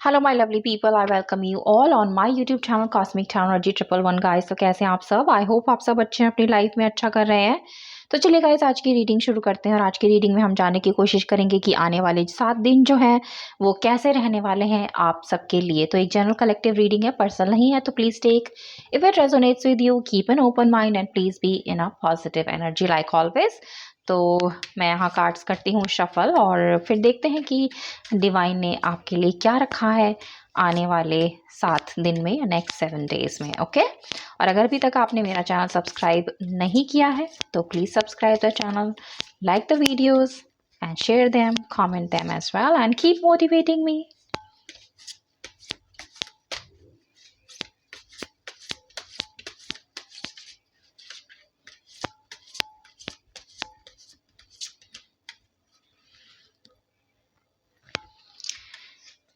Hello my lovely people, I welcome you all on my YouTube channel cosmic terminology 111 guys. तो कैसे हैं आप सब? आई होप आप सब अच्छे हैं, अपनी लाइफ में अच्छा कर रहे हैं। तो चलिए गाइस, आज की रीडिंग शुरू करते हैं। और आज की रीडिंग में हम जानने की कोशिश करेंगे कि आने वाले 7 दिन जो हैं वो कैसे रहने वाले हैं आप सबके लिए। तो एक जनरल कलेक्टिव रीडिंग है, पर्सनल नहीं है, तो please take if it resonates with you, keep an open mind and please be in a positive energy like always. तो मैं यहाँ कार्ड्स करती हूँ शफल और फिर देखते हैं कि डिवाइन ने आपके लिए क्या रखा है आने वाले 7 दिन में, नेक्स्ट 7 डेज में। ओके। और अगर अभी तक आपने मेरा चैनल सब्सक्राइब नहीं किया है तो please subscribe the channel, like the videos and share them, comment them as well and keep motivating me.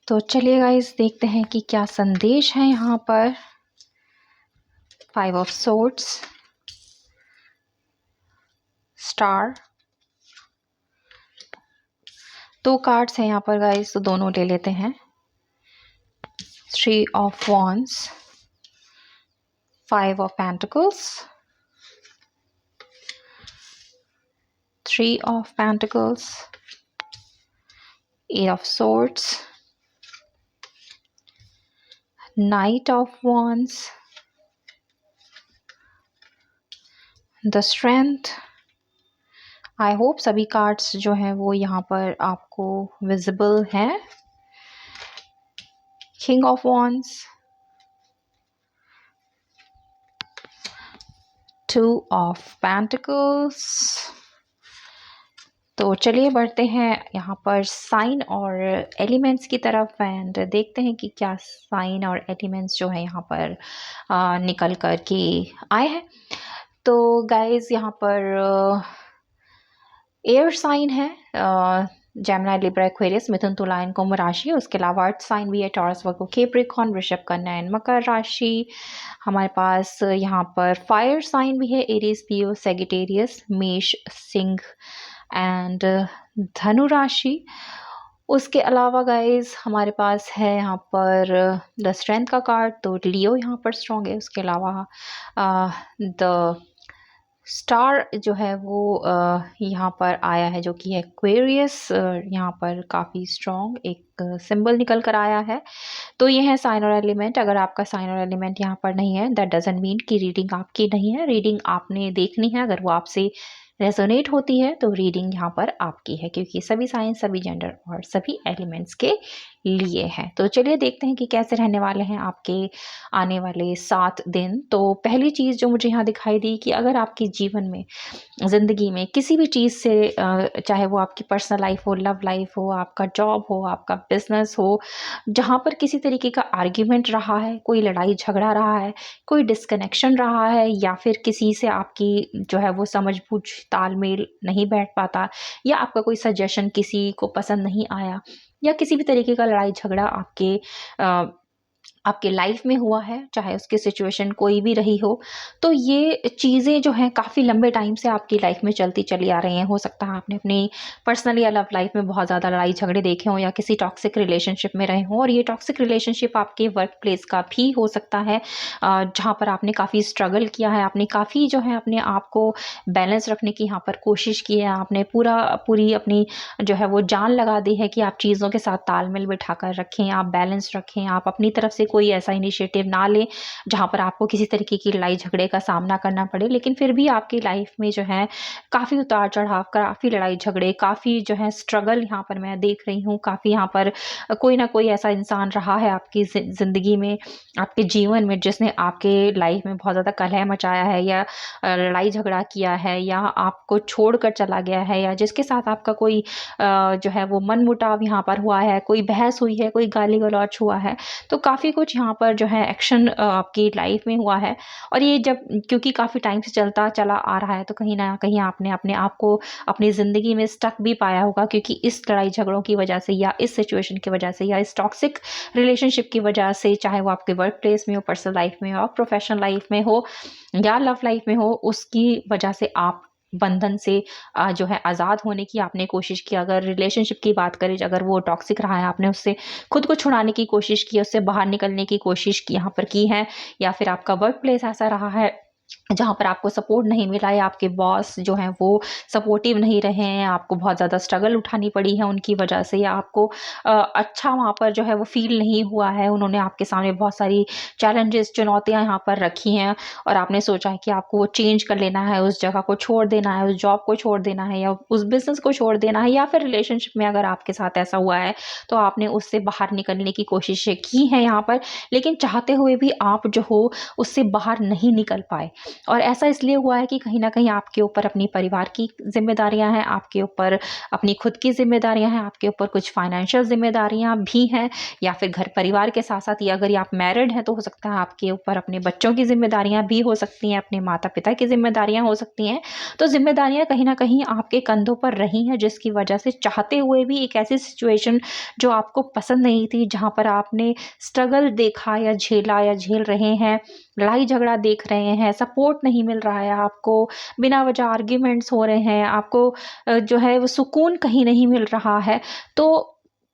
तो चलिए गाइस, देखते हैं कि क्या संदेश है यहाँ पर। 5 ऑफ सोर्ड्स, स्टार, 2 कार्ड्स हैं यहाँ पर गाइस, तो दोनों ले लेते हैं। 3 of wands, 5 of pentacles, 3 of Pentacles, 8 of Swords, Knight of Wands, The Strength। I hope सभी कार्ड्स जो हैं वो यहाँ पर आपको विजिबल हैं। King of Wands, 2 of Pentacles। तो चलिए बढ़ते हैं यहाँ पर साइन और एलिमेंट्स की तरफ एंड देखते हैं कि क्या साइन और एलिमेंट्स जो है यहाँ पर निकल कर के आए हैं। तो गाइस, यहाँ पर एयर साइन है, जेमिनी, लिब्रा, एक्वेरियस, मिथुन, तुला एंड कुंभ राशि। उसके अलावा अर्थ साइन भी है, टॉरस, वर्गो, कैप्रिकॉर्न, वृषभ, कन्या एंड मकर राशि। हमारे पास यहाँ पर फायर साइन भी है, एरीज, लियो, सैजिटेरियस, मेष, सिंह एंड धनु राशि। उसके अलावा गाइस हमारे पास है यहाँ पर द स्ट्रेंथ का कार्ड, तो लियो यहाँ पर स्ट्रॉन्ग है। उसके अलावा द स्टार जो है वो यहाँ पर आया है, जो कि है एक्वेरियस। यहाँ पर काफ़ी स्ट्रॉन्ग एक सिंबल निकल कर आया है। तो ये है साइन और एलिमेंट। अगर आपका साइन और एलिमेंट यहाँ पर नहीं है, दैट डजंट मीन कि रीडिंग आपकी नहीं है। रीडिंग आपने देखनी है। अगर वो आपसे रेजोनेट होती है तो रीडिंग यहाँ पर आपकी है, क्योंकि सभी साइन, सभी जेंडर और सभी एलिमेंट्स के लिए है। तो चलिए देखते हैं कि कैसे रहने वाले हैं आपके आने वाले 7 दिन। तो पहली चीज़ जो मुझे यहाँ दिखाई दी कि अगर आपके जीवन में, ज़िंदगी में किसी भी चीज़ से, चाहे वो आपकी पर्सनल लाइफ हो, लव लाइफ हो, आपका जॉब हो, आपका बिजनेस हो, जहाँ पर किसी तरीके का आर्ग्यूमेंट रहा है, कोई लड़ाई झगड़ा रहा है, कोई डिस्कनेक्शन रहा है, या फिर किसी से आपकी जो है वो समझ बूझ तालमेल नहीं बैठ पाता, या आपका कोई सजेशन किसी को पसंद नहीं आया, या किसी भी तरीके का लड़ाई झगड़ा आपके लाइफ में हुआ है, चाहे उसकी सिचुएशन कोई भी रही हो, तो ये चीज़ें जो हैं काफ़ी लंबे टाइम से आपकी लाइफ में चलती चली आ रही हैं। हो सकता है आपने अपनी पर्सनल या लव लाइफ में बहुत ज़्यादा लड़ाई झगड़े देखे हों, या किसी टॉक्सिक रिलेशनशिप में रहे हों। और ये टॉक्सिक रिलेशनशिप आपके वर्क प्लेस का भी हो सकता है, जहाँ पर आपने काफ़ी स्ट्रगल किया है, आपने काफ़ी जो है अपने आप को बैलेंस रखने की यहाँ पर कोशिश की है, आपने पूरी अपनी जो है वो जान लगा दी है कि आप चीज़ों के साथ तालमेल बिठा कर रखें, आप बैलेंस रखें, आप अपनी तरफ से कोई ऐसा इनिशिएटिव ना लें जहाँ पर आपको किसी तरीके की लड़ाई झगड़े का सामना करना पड़े। लेकिन फिर भी आपकी लाइफ में जो है काफ़ी उतार चढ़ाव, काफ़ी लड़ाई झगड़े, काफ़ी जो है स्ट्रगल यहाँ पर मैं देख रही हूँ। काफ़ी यहाँ पर कोई ना कोई ऐसा इंसान रहा है आपकी ज़िंदगी में, आपके जीवन में, जिसने आपके लाइफ में बहुत ज़्यादा कलह मचाया है, या लड़ाई झगड़ा किया है, या आपको छोड़ कर चला गया है, या जिसके साथ आपका कोई जो है वो मनमुटाव यहाँ पर हुआ है, कोई बहस हुई है, कोई गाली गलौच हुआ है। तो काफ़ी कुछ यहाँ पर जो है एक्शन आपकी लाइफ में हुआ है। और ये जब, क्योंकि काफ़ी टाइम से चलता चला आ रहा है, तो कहीं ना कहीं आपने अपने आप को अपनी ज़िंदगी में स्टक भी पाया होगा, क्योंकि इस लड़ाई झगड़ों की वजह से, या इस सिचुएशन की वजह से, या इस टॉक्सिक रिलेशनशिप की वजह से, चाहे वो आपके वर्क प्लेस में हो, पर्सनल लाइफ में हो, प्रोफेशनल लाइफ में हो, या लव लाइफ में हो, उसकी वजह से आप बंधन से जो है आज़ाद होने की आपने कोशिश की। अगर रिलेशनशिप की बात करें, अगर वो टॉक्सिक रहा है, आपने उससे खुद को छुड़ाने की कोशिश की, उससे बाहर निकलने की कोशिश की यहाँ पर की है, या फिर आपका वर्क प्लेस ऐसा रहा है जहाँ पर आपको सपोर्ट नहीं मिला, या आपके बॉस जो हैं वो सपोर्टिव नहीं रहे हैं, आपको बहुत ज़्यादा स्ट्रगल उठानी पड़ी है उनकी वजह से, या आपको अच्छा वहाँ पर जो है वो फ़ील नहीं हुआ है, उन्होंने आपके सामने बहुत सारी चैलेंजेस, चुनौतियाँ यहाँ पर रखी हैं, और आपने सोचा है कि आपको वो चेंज कर लेना है, उस जगह को छोड़ देना है, उस जॉब को छोड़ देना है, या उस बिज़नेस को छोड़ देना है, या फिर रिलेशनशिप में अगर आपके साथ ऐसा हुआ है, तो आपने उससे बाहर निकलने की कोशिशें की हैं यहाँ पर, लेकिन चाहते हुए भी आप जो हो उससे बाहर नहीं निकल पाए। और ऐसा इसलिए हुआ है कि कहीं न कहीं आपके ऊपर अपनी परिवार की ज़िम्मेदारियाँ हैं, आपके ऊपर अपनी खुद की ज़िम्मेदारियाँ हैं, आपके ऊपर कुछ फ़ाइनेंशियल ज़िम्मेदारियाँ भी हैं, या फिर घर परिवार के साथ-साथ, या अगर आप मैरिड हैं तो हो सकता है आपके ऊपर अपने बच्चों की ज़िम्मेदारियाँ भी हो सकती हैं, अपने माता-पिता की ज़िम्मेदारियाँ हो सकती हैं। तो ज़िम्मेदारियाँ कहीं न कहीं आपके कंधों पर रही हैं, जिसकी वजह से चाहते हुए भी एक ऐसी सिचुएशन जो आपको पसंद नहीं थी, जहाँ पर आपने स्ट्रगल देखा या झेला या झेल रहे हैं, लड़ाई झगड़ा देख रहे हैं, सपोर्ट नहीं मिल रहा है आपको, बिना वजह आर्ग्यूमेंट्स हो रहे हैं, आपको जो है वो सुकून कहीं नहीं मिल रहा है। तो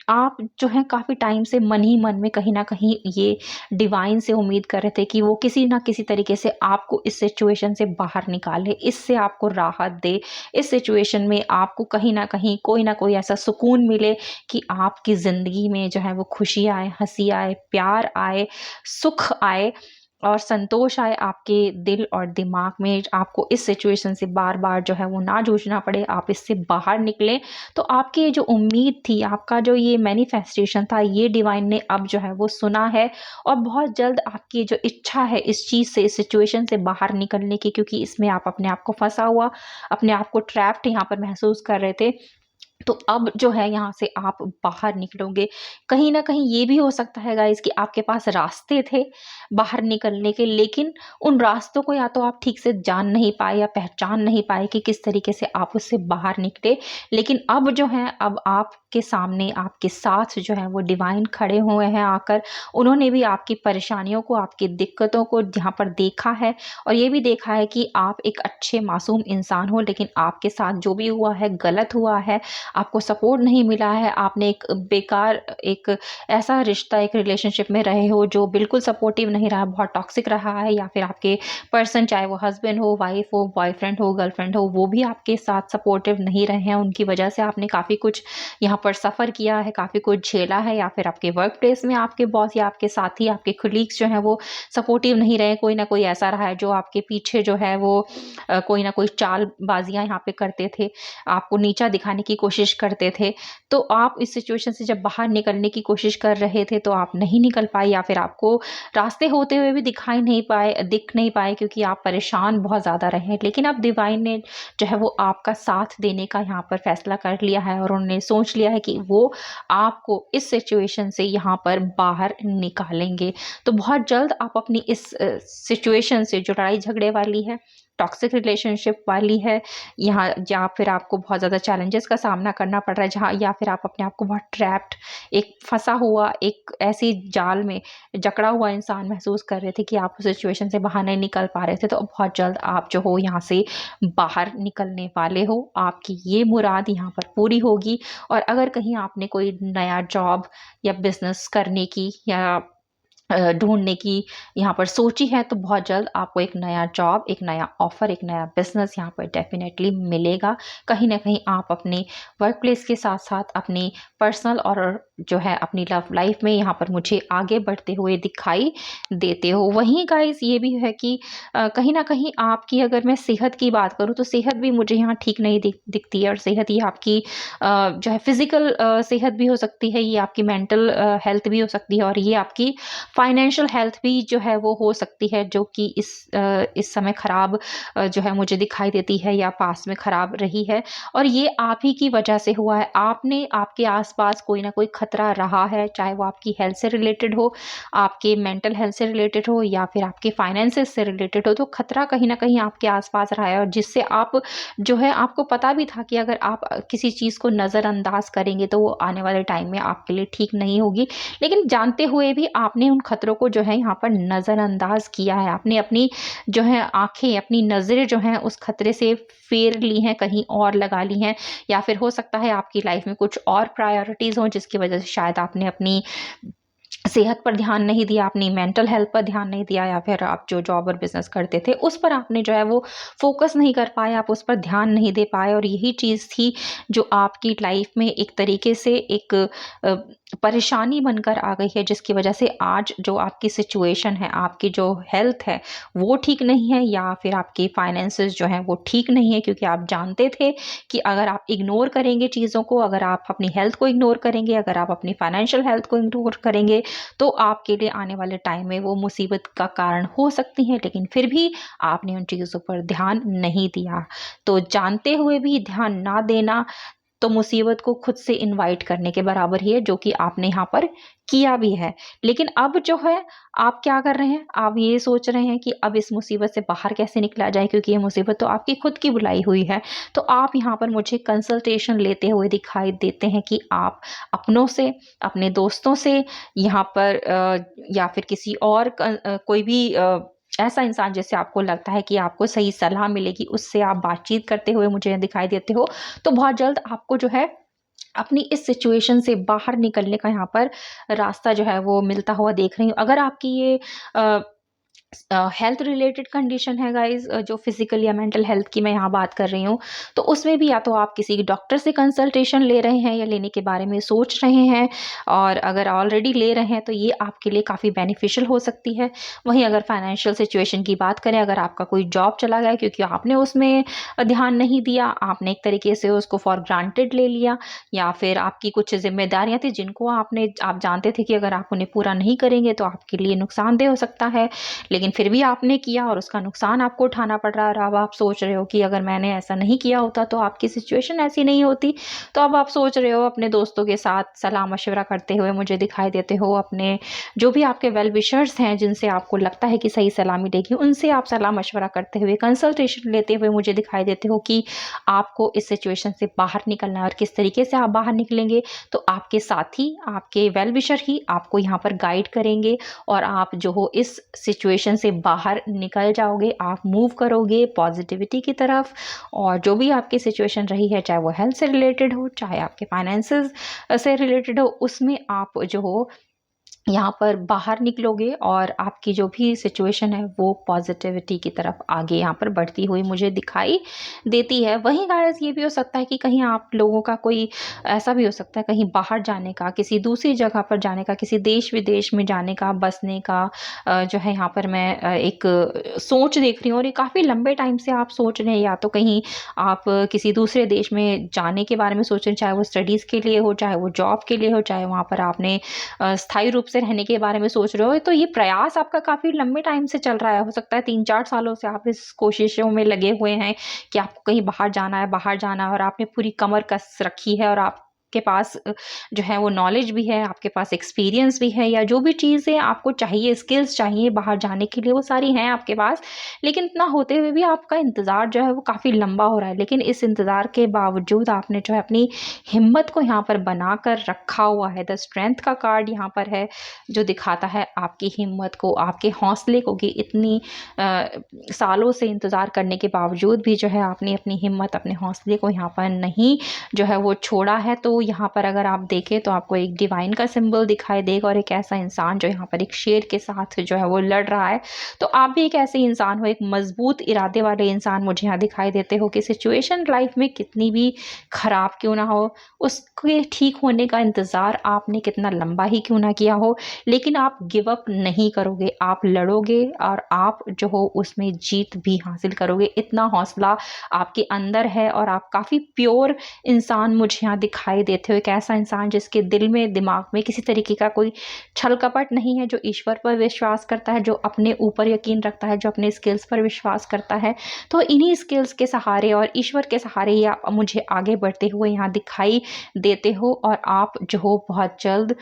आप जो है काफ़ी टाइम से मन ही मन में कहीं न कहीं ये डिवाइन से उम्मीद कर रहे थे कि वो किसी न किसी तरीके से आपको इस सिचुएशन से बाहर निकाले, इससे आपको राहत दे, इस सिचुएशन में आपको कहीं न कहीं कोई न कोई ऐसा सुकून मिले कि आपकी ज़िंदगी में जो है वो खुशी आए, हँसी आए, प्यार आए, सुख आए और संतोष आए आपके दिल और दिमाग में। आपको इस सिचुएशन से बार-बार जो है वो ना जूझना पड़े, आप इससे बाहर निकलें। तो आपकी ये जो उम्मीद थी, आपका जो ये मैनिफेस्टेशन था, ये डिवाइन ने अब जो है वो सुना है, और बहुत जल्द आपकी जो इच्छा है इस चीज़ से, इस सिचुएशन से बाहर निकलने की, क्योंकि इसमें आप अपने आप को फँसा हुआ, अपने आप को ट्रैप्ड यहाँ पर महसूस कर रहे थे। तो अब जो है यहाँ से आप बाहर निकलोगे। कहीं न कहीं ये भी हो सकता है गाइज़ कि आपके पास रास्ते थे बाहर निकलने के, लेकिन उन रास्तों को या तो आप ठीक से जान नहीं पाए या पहचान नहीं पाए कि किस तरीके से आप उससे बाहर निकले। लेकिन अब जो है, अब आपके सामने, आपके साथ जो है वो डिवाइन खड़े हुए हैं आकर। उन्होंने भी आपकी परेशानियों को, आपकी दिक्कतों को यहाँ पर देखा है, और ये भी देखा है कि आप एक अच्छे मासूम इंसान हो, लेकिन आपके साथ जो भी हुआ है गलत हुआ है। आपको सपोर्ट नहीं मिला है, आपने एक बेकार, एक ऐसा रिश्ता, एक रिलेशनशिप में रहे हो जो बिल्कुल सपोर्टिव नहीं रहा, बहुत टॉक्सिक रहा है, या फिर आपके पर्सन, चाहे वो हस्बैंड हो, वाइफ हो, बॉयफ्रेंड हो, गर्लफ्रेंड हो, वो भी आपके साथ सपोर्टिव नहीं रहे हैं। उनकी वजह से आपने काफ़ी कुछ यहाँ पर सफ़र किया है, काफ़ी कुछ झेला है, या फिर आपके वर्क प्लेस में आपके बॉस या आपके साथी, आपके कलीग्स जो हैं वो सपोर्टिव नहीं रहे। कोई ना कोई ऐसा रहा है जो आपके पीछे जो है वो कोई ना कोई चालबाजियाँ यहाँ पे करते थे, आपको नीचा दिखाने की कोशिश करते थे। तो आप इस सिचुएशन से जब बाहर निकलने की कोशिश कर रहे थे, तो आप नहीं निकल पाए, या फिर आपको रास्ते होते हुए भी दिख नहीं पाए, क्योंकि आप परेशान बहुत ज़्यादा रहे। लेकिन अब डिवाइन ने जो है वो आपका साथ देने का यहाँ पर फैसला कर लिया है, और उन्होंने सोच लिया है कि वो आपको इस सिचुएशन से यहाँ पर बाहर निकालेंगे। तो बहुत जल्द आप अपनी इस सिचुएशन से, जो लड़ाई झगड़े वाली है, टॉक्सिक रिलेशनशिप वाली है, यहाँ या फिर आपको बहुत ज़्यादा चैलेंजेस का सामना करना पड़ रहा है, जहाँ या फिर आप अपने आप को बहुत ट्रैप्ड, एक फँसा हुआ, एक ऐसी जाल में जकड़ा हुआ इंसान महसूस कर रहे थे कि आप उस सिचुएशन से बाहर नहीं निकल पा रहे थे। तो बहुत जल्द आप जो हो यहाँ से बाहर निकलने वाले हो। आपकी ये मुराद यहाँ पर पूरी होगी। और अगर कहीं आपने कोई नया जॉब या बिज़नेस करने की या ढूँढने की यहाँ पर सोची है, तो बहुत जल्द आपको एक नया जॉब, एक नया ऑफ़र, एक नया बिज़नेस यहाँ पर डेफ़िनेटली मिलेगा। कहीं न कहीं आप अपने वर्क प्लेस के साथ-साथ अपनी पर्सनल और जो है अपनी लव लाइफ़ में यहाँ पर मुझे आगे बढ़ते हुए दिखाई देते हो। वहीं गाइज़ ये भी है कि कहीं न कहीं आपकी, अगर मैं सेहत की बात करूँ, तो सेहत भी मुझे यहाँ ठीक नहीं दिखती है, और सेहत ये आपकी जो है फ़िज़िकल सेहत भी हो सकती है, ये आपकी मेंटल हेल्थ भी हो सकती है, और ये आपकी फाइनेंशियल हेल्थ भी जो है वो हो सकती है, जो कि इस समय ख़राब जो है मुझे दिखाई देती है, या पास्ट में ख़राब रही है, और ये आप ही की वजह से हुआ है। आपने, आपके आस-पास कोई ना कोई खतरा रहा है, चाहे वो आपकी हेल्थ से रिलेटेड हो, आपके मेंटल हेल्थ से रिलेटेड हो, या फिर आपके फाइनेंसेस से रिलेटेड हो। तो खतरा कहीं न कहीं आपके आस-पास रहा है, और जिससे आप जो है, आपको पता भी था कि अगर आप किसी चीज़ को नज़रअंदाज करेंगे, तो वो आने वाले टाइम में आपके लिए ठीक नहीं होगी। लेकिन जानते हुए भी आपने उन खतरों को जो है यहाँ पर नज़रअंदाज किया है, आपने अपनी जो है आँखें, अपनी नज़रें जो हैं उस खतरे से फेर ली हैं, कहीं और लगा ली हैं, या फिर हो सकता है आपकी लाइफ में कुछ और प्रायोरिटीज़ हों जिसकी वजह से शायद आपने अपनी सेहत पर ध्यान नहीं दिया, अपनी मेंटल हेल्थ पर ध्यान नहीं दिया, या फिर आप जो जॉब और बिज़नेस करते थे उस पर आपने जो है वो फ़ोकस नहीं कर पाए, आप उस पर ध्यान नहीं दे पाए, और यही चीज़ थी जो आपकी लाइफ में एक तरीके से एक परेशानी बनकर आ गई है, जिसकी वजह से आज जो आपकी सिचुएशन है, आपकी जो हेल्थ है वो ठीक नहीं है, या फिर आपकी फाइनेंसेस जो हैं वो ठीक नहीं है, क्योंकि आप जानते थे कि अगर आप इग्नोर करेंगे चीज़ों को, अगर आप अपनी हेल्थ को इग्नोर करेंगे, अगर आप अपनी फाइनेंशियल हेल्थ को इग्नोर करेंगे, तो आपके लिए आने वाले टाइम में वो मुसीबत का कारण हो सकती हैं। लेकिन फिर भी आपने उन चीज़ों पर ध्यान नहीं दिया। तो जानते हुए भी ध्यान ना देना तो मुसीबत को खुद से इनवाइट करने के बराबर ही है, जो कि आपने यहाँ पर किया भी है। लेकिन अब जो है आप क्या कर रहे हैं? आप ये सोच रहे हैं कि अब इस मुसीबत से बाहर कैसे निकला जाए, क्योंकि ये मुसीबत तो आपकी खुद की बुलाई हुई है। तो आप यहाँ पर मुझे कंसल्टेशन लेते हुए दिखाई देते हैं कि आप अपनों से, अपने दोस्तों से यहाँ पर या फिर किसी और कोई भी ऐसा इंसान जिससे आपको लगता है कि आपको सही सलाह मिलेगी, उससे आप बातचीत करते हुए मुझे दिखाई देते हो। तो बहुत जल्द आपको जो है अपनी इस सिचुएशन से बाहर निकलने का यहाँ पर रास्ता जो है वो मिलता हुआ देख रही हूँ। अगर आपकी ये अ हेल्थ रिलेटेड कंडीशन है गाइस, जो फिजिकल या मेंटल हेल्थ की मैं यहाँ बात कर रही हूँ, तो उसमें भी या तो आप किसी डॉक्टर से कंसल्टेशन ले रहे हैं या लेने के बारे में सोच रहे हैं, और अगर ऑलरेडी ले रहे हैं तो ये आपके लिए काफ़ी बेनिफिशियल हो सकती है। वहीं अगर फाइनेंशियल सिचुएशन की बात करें, अगर आपका कोई जॉब चला गया क्योंकि आपने उसमें ध्यान नहीं दिया, आपने एक तरीके से उसको फॉर ग्रांटेड ले लिया, या फिर आपकी कुछ जिम्मेदारियां थी जिनको आप जानते थे कि अगर आप उन्हें पूरा नहीं करेंगे तो आपके लिए नुकसानदेह हो सकता है, लेकिन फिर भी आपने किया और उसका नुकसान आपको उठाना पड़ रहा है, और अब आप सोच रहे हो कि अगर मैंने ऐसा नहीं किया होता तो आपकी सिचुएशन ऐसी नहीं होती। तो अब आप सोच रहे हो, अपने दोस्तों के साथ सलाह मशवरा करते हुए मुझे दिखाई देते हो, अपने जो भी आपके वेल विशर्स हैं जिनसे आपको लगता है कि सही सलाह मिलेगी, उनसे आप सलाह मशवरा करते हुए, कंसल्टेशन लेते हुए मुझे दिखाई देते हो कि आपको इस सिचुएशन से बाहर निकलना है, और किस तरीके से आप बाहर निकलेंगे तो आपके साथी, आपके वेल विशर ही आपको यहाँ पर गाइड करेंगे, और आप जो हो इस सिचुएशन से बाहर निकल जाओगे, आप मूव करोगे पॉजिटिविटी की तरफ। और जो भी आपकी सिचुएशन रही है, चाहे वो हेल्थ से रिलेटेड हो, चाहे आपके फाइनेंसेस से रिलेटेड हो, उसमें आप जो हो यहाँ पर बाहर निकलोगे, और आपकी जो भी सिचुएशन है वो पॉजिटिविटी की तरफ आगे यहाँ पर बढ़ती हुई मुझे दिखाई देती है। वहीं गाइस ये भी हो सकता है कि कहीं आप लोगों का कोई ऐसा भी हो सकता है, कहीं बाहर जाने का, किसी दूसरी जगह पर जाने का, किसी देश विदेश में जाने का, बसने का जो है यहाँ पर मैं एक सोच देख रही हूँ, और ये काफ़ी लंबे टाइम से आप सोच रहे हैं, या तो कहीं आप किसी दूसरे देश में जाने के बारे में सोच रहे हैं, चाहे वो स्टडीज़ के लिए हो, चाहे वो जॉब के लिए हो, चाहे वहाँ पर आपने स्थायी रूप से रहने के बारे में सोच रहे हो। तो ये प्रयास आपका काफ़ी लंबे टाइम से चल रहा है, हो सकता है 3-4 सालों से आप इस कोशिशों में लगे हुए हैं कि आपको कहीं बाहर जाना है, बाहर जाना है, और आपने पूरी कमर कस रखी है, और आपके पास जो है वो नॉलेज भी है, आपके पास एक्सपीरियंस भी है, या जो भी चीज़ें आपको चाहिए, स्किल्स चाहिए बाहर जाने के लिए, वो सारी हैं आपके पास। लेकिन इतना होते हुए भी आपका इंतज़ार जो है वो काफ़ी लंबा हो रहा है। लेकिन इस इंतज़ार के बावजूद आपने जो है अपनी हिम्मत को यहाँ पर बना कर रखा हुआ है। द स्ट्रेंथ का कार्ड यहाँ पर है, जो दिखाता है आपकी हिम्मत को, आपके हौसले को, कि इतनी सालों से इंतज़ार करने के बावजूद भी जो है आपने अपनी हिम्मत, अपने हौसले को यहाँ पर नहीं जो है वो छोड़ा है। तो यहाँ पर अगर आप देखें तो आपको एक डिवाइन का सिंबल दिखाई देगा, और एक ऐसा इंसान जो यहाँ पर एक शेर के साथ जो है वो लड़ रहा है। तो आप भी एक ऐसे इंसान हो, एक मजबूत इरादे वाले इंसान मुझे यहाँ दिखाई देते हो, कि सिचुएशन लाइफ में कितनी भी खराब क्यों ना हो, उसके ठीक होने का इंतज़ार आपने कितना लंबा ही क्यों ना किया हो, लेकिन आप गिव अप नहीं करोगे, आप लड़ोगे, और आप जो हो उसमें जीत भी हासिल करोगे। इतना हौसला आपके अंदर है, और आप काफ़ी प्योर इंसान मुझे यहाँ दिखाई देते हो, एक ऐसा इंसान जिसके दिल में, दिमाग में किसी तरीके का कोई छल कपट नहीं है, जो ईश्वर पर विश्वास करता है, जो अपने ऊपर यकीन रखता है, जो अपने स्किल्स पर विश्वास करता है। तो इन्हीं स्किल्स के सहारे और ईश्वर के सहारे ही आप मुझे आगे बढ़ते हुए यहाँ दिखाई देते हो, और आप जो हो बहुत जल्द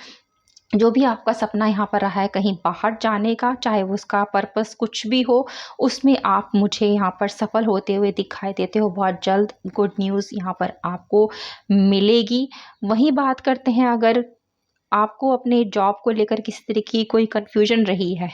जो भी आपका सपना यहाँ पर रहा है कहीं बाहर जाने का, चाहे उसका पर्पस कुछ भी हो, उसमें आप मुझे यहाँ पर सफल होते हुए दिखाई देते हो। बहुत जल्द गुड न्यूज़ यहाँ पर आपको मिलेगी। वहीं बात करते हैं अगर आपको अपने जॉब को लेकर किसी तरह की कोई कन्फ्यूजन रही है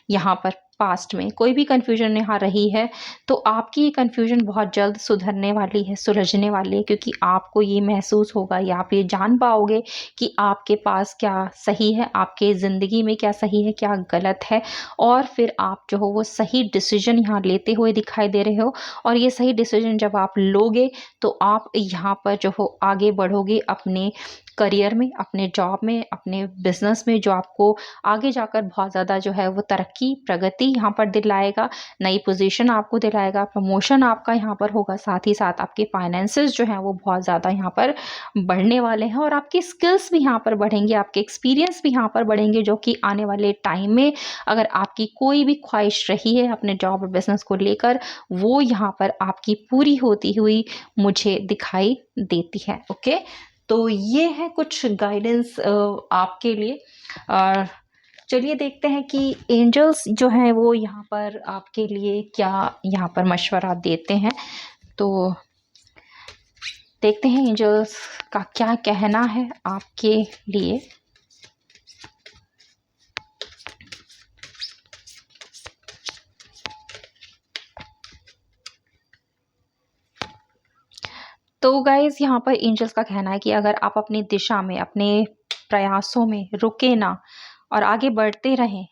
यहाँ पर, पास्ट में कोई भी कन्फ्यूजन यहाँ रही है, तो आपकी ये कन्फ्यूजन बहुत जल्द सुधरने वाली है, सुलझने वाली है, क्योंकि आपको ये महसूस होगा या आप ये जान पाओगे कि आपके पास क्या सही है, आपके ज़िंदगी में क्या सही है, क्या गलत है, और फिर आप जो हो वो सही डिसीजन यहाँ लेते हुए दिखाई दे रहे हो। और ये सही डिसीजन जब आप लोगे तो आप यहाँ पर जो हो आगे बढ़ोगे अपने करियर में, अपने जॉब में, अपने बिजनेस में, जो आपको आगे जाकर बहुत ज़्यादा जो है वो तरक्की, प्रगति यहाँ पर दिलाएगा, नई पोजीशन आपको दिलाएगा, प्रमोशन आपका यहाँ पर होगा, साथ ही साथ आपके फाइनेंसेस जो हैं वो बहुत ज़्यादा यहाँ पर बढ़ने वाले हैं, और आपकी स्किल्स भी यहाँ पर बढ़ेंगे, आपके एक्सपीरियंस भी यहाँ पर बढ़ेंगे, जो कि आने वाले टाइम में अगर आपकी कोई भी ख्वाहिश रही है अपने जॉब और बिजनेस को लेकर, वो यहाँ पर आपकी पूरी होती हुई मुझे दिखाई देती है। ओके, तो ये है कुछ गाइडेंस आपके लिए। और चलिए देखते हैं कि एंजल्स जो हैं वो यहाँ पर आपके लिए क्या यहाँ पर मशवरा देते हैं। तो देखते हैं एंजल्स का क्या कहना है आपके लिए। तो गाइज यहाँ पर एंजल्स का कहना है कि अगर आप अपनी दिशा में, अपने प्रयासों में रुके ना और आगे बढ़ते रहें,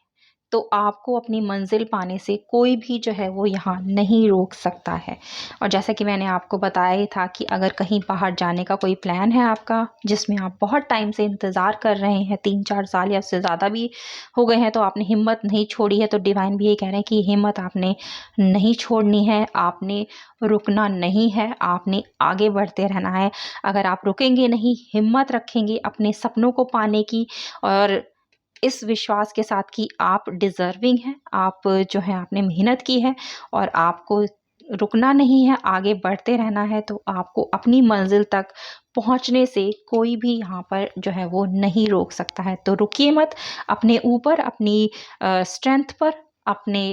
तो आपको अपनी मंजिल पाने से कोई भी जो है वो यहाँ नहीं रोक सकता है। और जैसा कि मैंने आपको बताया ही था कि अगर कहीं बाहर जाने का कोई प्लान है आपका, जिसमें आप बहुत टाइम से इंतज़ार कर रहे हैं, 3-4 साल या उससे ज़्यादा भी हो गए हैं, तो आपने हिम्मत नहीं छोड़ी है, तो डिवाइन भी ये कह रहे हैं कि हिम्मत आपने नहीं छोड़नी है, आपने रुकना नहीं है, आपने आगे बढ़ते रहना है। अगर आप रुकेंगे नहीं, हिम्मत रखेंगे अपने सपनों को पाने की, और इस विश्वास के साथ कि आप डिज़र्विंग हैं, आप जो है आपने मेहनत की है और आपको रुकना नहीं है, आगे बढ़ते रहना है, तो आपको अपनी मंजिल तक पहुंचने से कोई भी यहाँ पर जो है वो नहीं रोक सकता है। तो रुकिए मत, अपने ऊपर, अपनी स्ट्रेंथ पर, अपने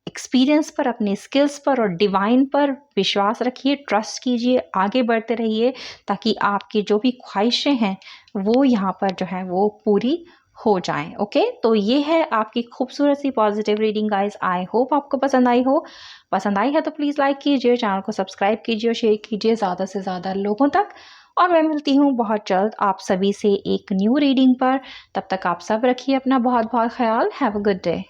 एक्सपीरियंस पर, अपने स्किल्स पर और डिवाइन पर विश्वास रखिए, ट्रस्ट कीजिए, आगे बढ़ते रहिए, ताकि आपकी जो भी ख्वाहिशें हैं वो यहाँ पर जो है वो पूरी हो जाएं। ओके, तो ये है आपकी खूबसूरत सी positive reading guys. I hope आपको पसंद आई हो। पसंद आई है तो प्लीज़ लाइक कीजिए, चैनल को सब्सक्राइब कीजिए और शेयर कीजिए ज़्यादा से ज़्यादा लोगों तक। और मैं मिलती हूँ बहुत जल्द आप सभी से एक न्यू रीडिंग पर। तब तक आप सब रखिए अपना बहुत बहुत ख्याल। Have a good day.